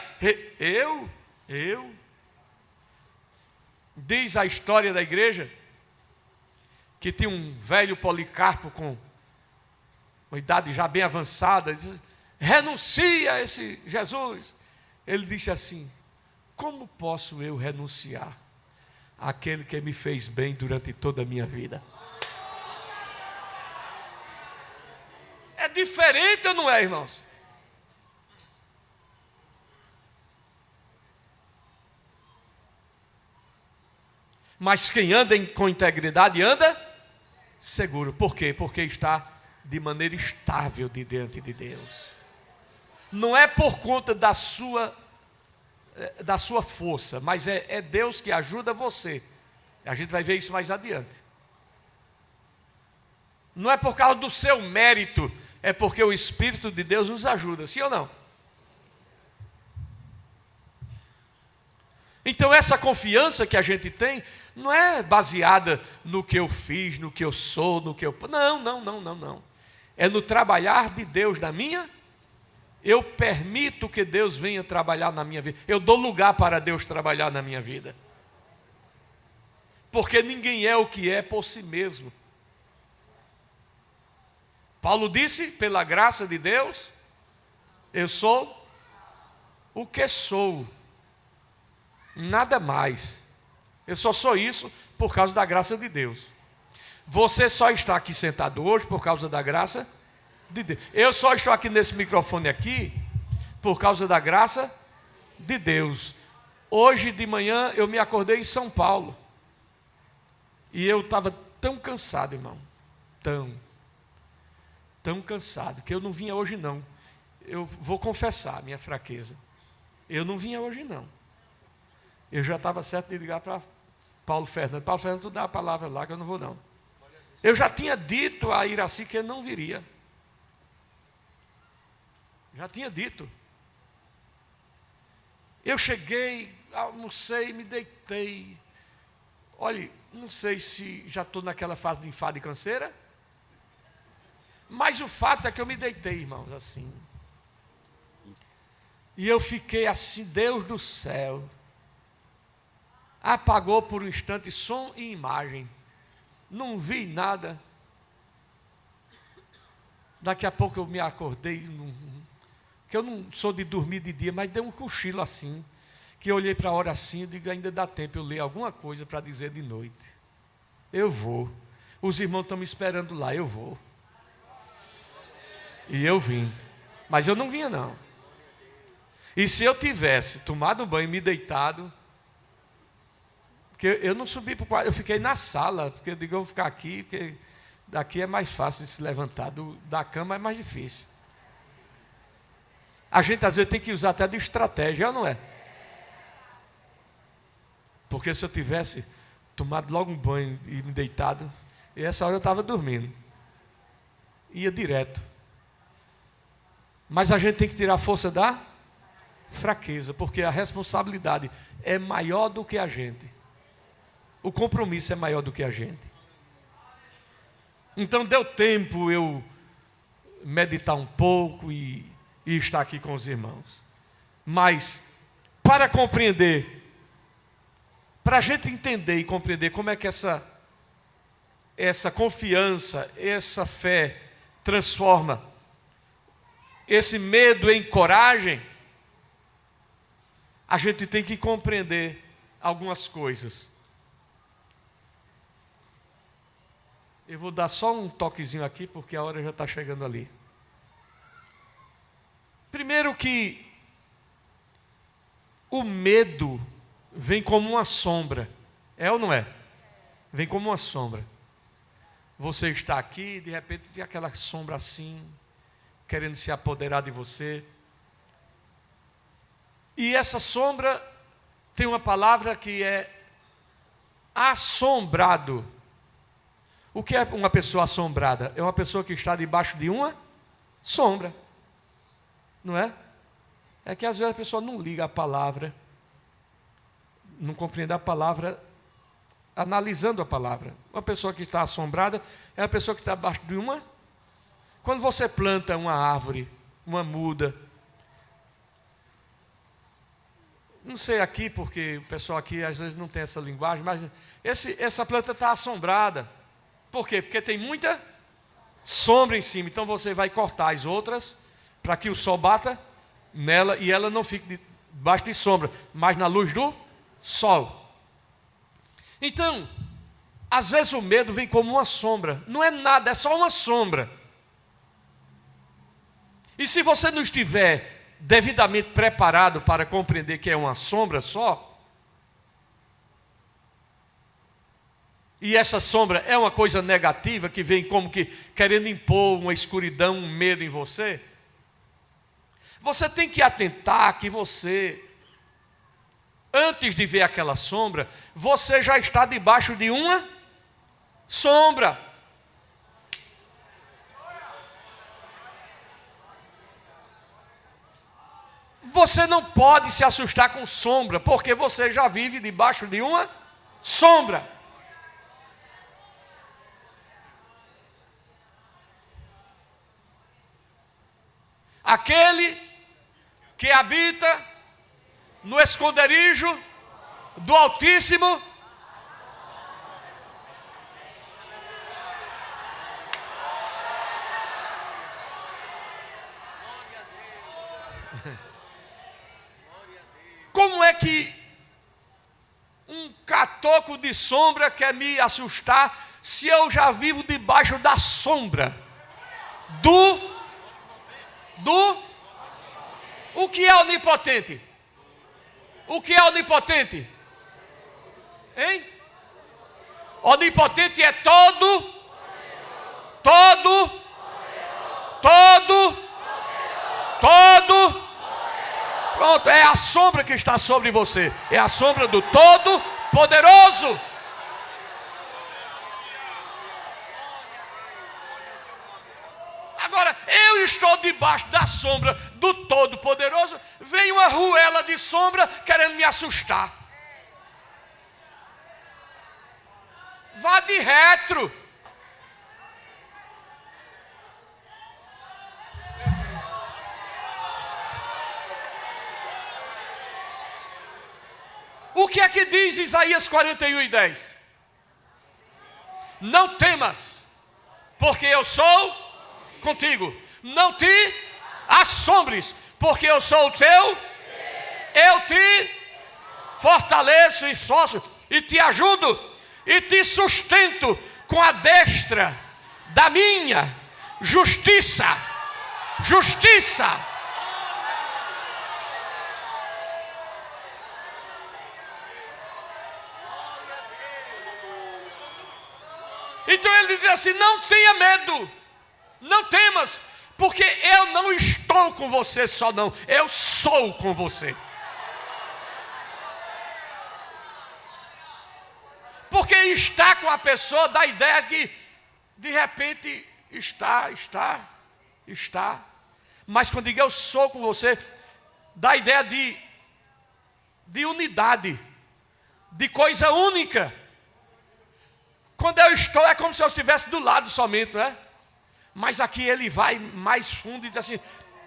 diz a história da igreja, que tinha um velho Policarpo com uma idade já bem avançada, diz, renuncia a esse Jesus. Ele disse assim, como posso eu renunciar àquele que me fez bem durante toda a minha vida? É diferente ou não é, irmãos? Mas quem anda com integridade anda seguro. Por quê? Porque está de maneira estável diante de Deus. Não é por conta da sua força, mas é Deus que ajuda você. A gente vai ver isso mais adiante. Não é por causa do seu mérito, é porque o Espírito de Deus nos ajuda, sim ou não? Então essa confiança que a gente tem, não é baseada no que eu fiz, no que eu sou, no que eu... Não. É no trabalhar de Deus na minha. Eu permito que Deus venha trabalhar na minha vida. Eu dou lugar para Deus trabalhar na minha vida. Porque ninguém é o que é por si mesmo. Paulo disse, pela graça de Deus, eu sou o que sou. Nada mais. Eu só sou isso por causa da graça de Deus. Você só está aqui sentado hoje por causa da graça de Deus. Eu só estou aqui nesse microfone aqui por causa da graça de Deus. Hoje de manhã eu me acordei em São Paulo. E eu estava tão cansado, irmão. Tão cansado, que eu não vinha hoje não. Eu vou confessar a minha fraqueza. Eu não vinha hoje não. Eu já estava certo de ligar para Paulo Fernando. Paulo Fernando, tu dá a palavra lá que eu não vou não. Eu já tinha dito a Iraci que ele não viria. Já tinha dito. Eu cheguei, almocei, me deitei. Olha, não sei se já estou naquela fase de enfado e canseira. Mas o fato é que eu me deitei, irmãos, assim. E eu fiquei assim, Deus do céu. Apagou por um instante som e imagem. Não vi nada. Daqui a pouco eu me acordei, que eu não sou de dormir de dia, mas dei um cochilo assim, que eu olhei para a hora assim e digo, ainda dá tempo eu ler alguma coisa para dizer de noite. Eu vou. Os irmãos estão me esperando lá, eu vou. E eu vim. Mas eu não vinha não. E se eu tivesse tomado um banho e me deitado, porque eu não subi para o quarto, eu fiquei na sala, porque eu digo, eu vou ficar aqui, porque daqui é mais fácil de se levantar, da cama é mais difícil. A gente às vezes tem que usar até de estratégia, não é? Porque se eu tivesse tomado logo um banho e me deitado, e essa hora eu estava dormindo, ia direto. Mas a gente tem que tirar a força da fraqueza, porque a responsabilidade é maior do que a gente. O compromisso é maior do que a gente. Então deu tempo eu meditar um pouco e estar aqui com os irmãos. Mas, para compreender, para a gente entender e compreender como é que essa confiança, essa fé transforma esse medo em coragem, a gente tem que compreender algumas coisas. Eu vou dar só um toquezinho aqui, porque a hora já está chegando ali. Primeiro que o medo vem como uma sombra. É ou não é? Vem como uma sombra. Você está aqui e de repente vê aquela sombra assim, querendo se apoderar de você. E essa sombra tem uma palavra que é assombrado. O que é uma pessoa assombrada? É uma pessoa que está debaixo de uma sombra. Não é? É que às vezes a pessoa não liga a palavra, não compreende a palavra, analisando a palavra. Uma pessoa que está assombrada é uma pessoa que está debaixo de uma. Quando você planta uma árvore, uma muda, não sei aqui, porque o pessoal aqui às vezes não tem essa linguagem, mas essa planta está assombrada. Por quê? Porque tem muita sombra em cima. Então você vai cortar as outras para que o sol bata nela e ela não fique debaixo de sombra, mas na luz do sol. Então, às vezes o medo vem como uma sombra. Não é nada, é só uma sombra. E se você não estiver devidamente preparado para compreender que é uma sombra só, e essa sombra é uma coisa negativa que vem como que querendo impor uma escuridão, um medo em você, você tem que atentar que você, antes de ver aquela sombra, você já está debaixo de uma sombra. Você não pode se assustar com sombra, porque você já vive debaixo de uma sombra. Aquele que habita no esconderijo do Altíssimo como é que um catoco de sombra quer me assustar se eu já vivo debaixo da sombra do o que é onipotente? O que é onipotente? Hein? Onipotente é todo. Pronto, é a sombra que está sobre você. É a sombra do Todo-Poderoso. Agora, eu estou debaixo da sombra do Todo-Poderoso, vem uma ruela de sombra querendo me assustar. Vá de retro. O que é que diz Isaías 41:10? Não temas, porque eu sou contigo. Não te assombres, porque eu sou o teu. Eu te fortaleço e esforço, e te ajudo, e te sustento com a destra da minha justiça. Justiça. Então ele diz assim: não tenha medo, não temas, porque eu não estou com você só não, eu sou com você. Porque estar com a pessoa dá a ideia que de repente está. Mas quando digo eu sou com você, dá a ideia de unidade, de coisa única. Quando eu estou, é como se eu estivesse do lado somente, não é? Mas aqui ele vai mais fundo e diz assim: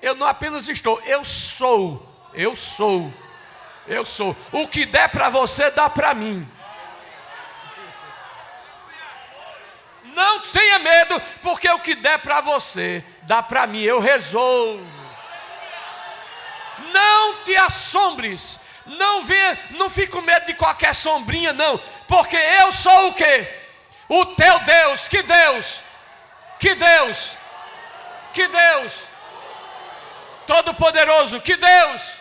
eu não apenas estou, eu sou. O que der para você, dá para mim. Não tenha medo, porque o que der para você, dá para mim, eu resolvo. Não te assombres, não fique com medo de qualquer sombrinha, não, porque eu sou o quê? O teu Deus. Que Deus? Todo-Poderoso. Que Deus?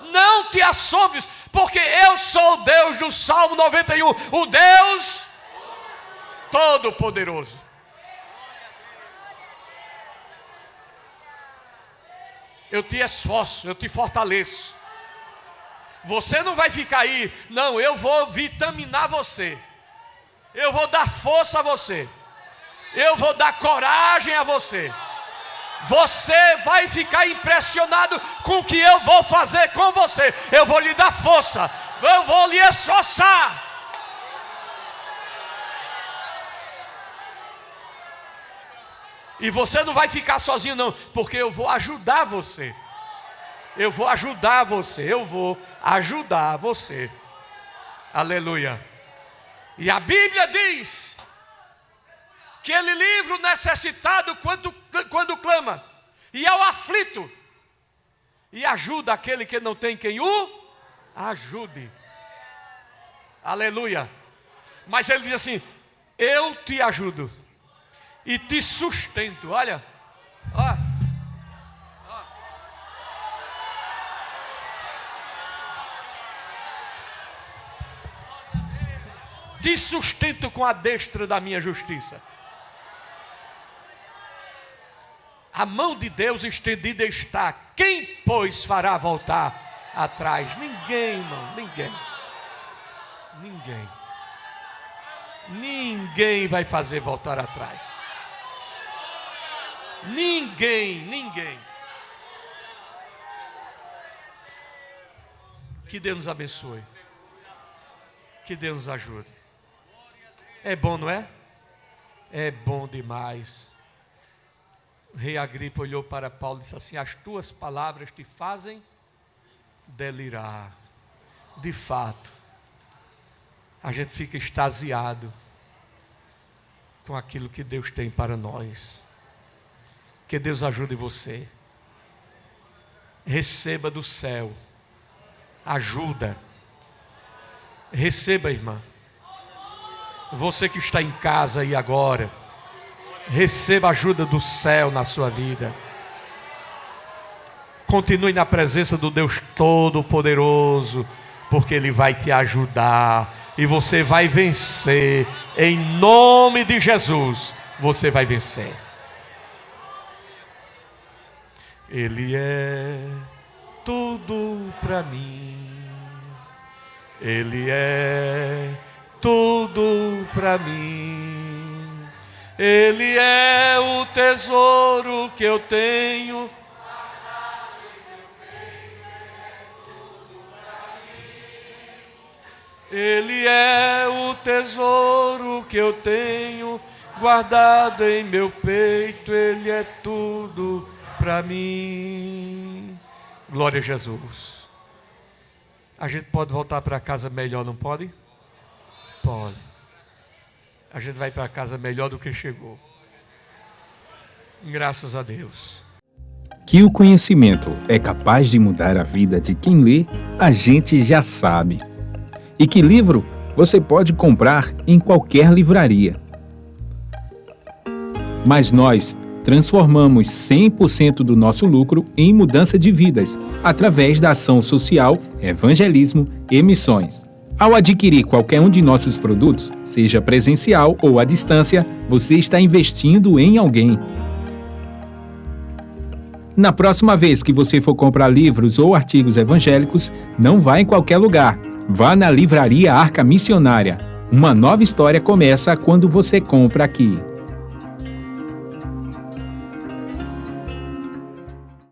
Não te assombres, porque eu sou o Deus do Salmo 91, o Deus Todo-Poderoso. Eu te esforço, eu te fortaleço. Você não vai ficar aí, não, eu vou vitaminar você. Eu vou dar força a você. Eu vou dar coragem a você. Você vai ficar impressionado com o que eu vou fazer com você. Eu vou lhe dar força. Eu vou lhe esforçar. E você não vai ficar sozinho não, porque eu vou ajudar você. Eu vou ajudar você. Aleluia. E a Bíblia diz que ele livra o necessitado quando clama, e ao aflito, e ajuda aquele que não tem quem o ajude. Aleluia. Mas ele diz assim: eu te ajudo e te sustento. Olha, te sustento com a destra da minha justiça. A mão de Deus estendida está. Quem, pois, fará voltar atrás? Ninguém, irmão, ninguém vai fazer voltar atrás. Ninguém. Que Deus nos abençoe. Que Deus nos ajude. É bom, não é? É bom demais. O rei Agripa olhou para Paulo e disse assim: as tuas palavras te fazem delirar. De fato, a gente fica extasiado com aquilo que Deus tem para nós. Que Deus ajude você. Receba do céu ajuda. Receba, irmã. Você que está em casa aí agora, receba a ajuda do céu na sua vida. Continue na presença do Deus Todo-Poderoso, porque Ele vai te ajudar e você vai vencer. Em nome de Jesus, você vai vencer. Ele é tudo para mim. Ele é tudo para mim. Ele é o tesouro que eu tenho. Ele é o tesouro que eu tenho guardado em meu peito. Ele é tudo para mim. Glória a Jesus. A gente pode voltar para casa melhor, não pode? Pode. A gente vai para casa melhor do que chegou. Graças a Deus. Que o conhecimento é capaz de mudar a vida de quem lê, a gente já sabe. E que livro você pode comprar em qualquer livraria. Mas nós transformamos 100% do nosso lucro em mudança de vidas, através da ação social, evangelismo e missões. Ao adquirir qualquer um de nossos produtos, seja presencial ou à distância, você está investindo em alguém. Na próxima vez que você for comprar livros ou artigos evangélicos, não vá em qualquer lugar. Vá na Livraria Arca Missionária. Uma nova história começa quando você compra aqui.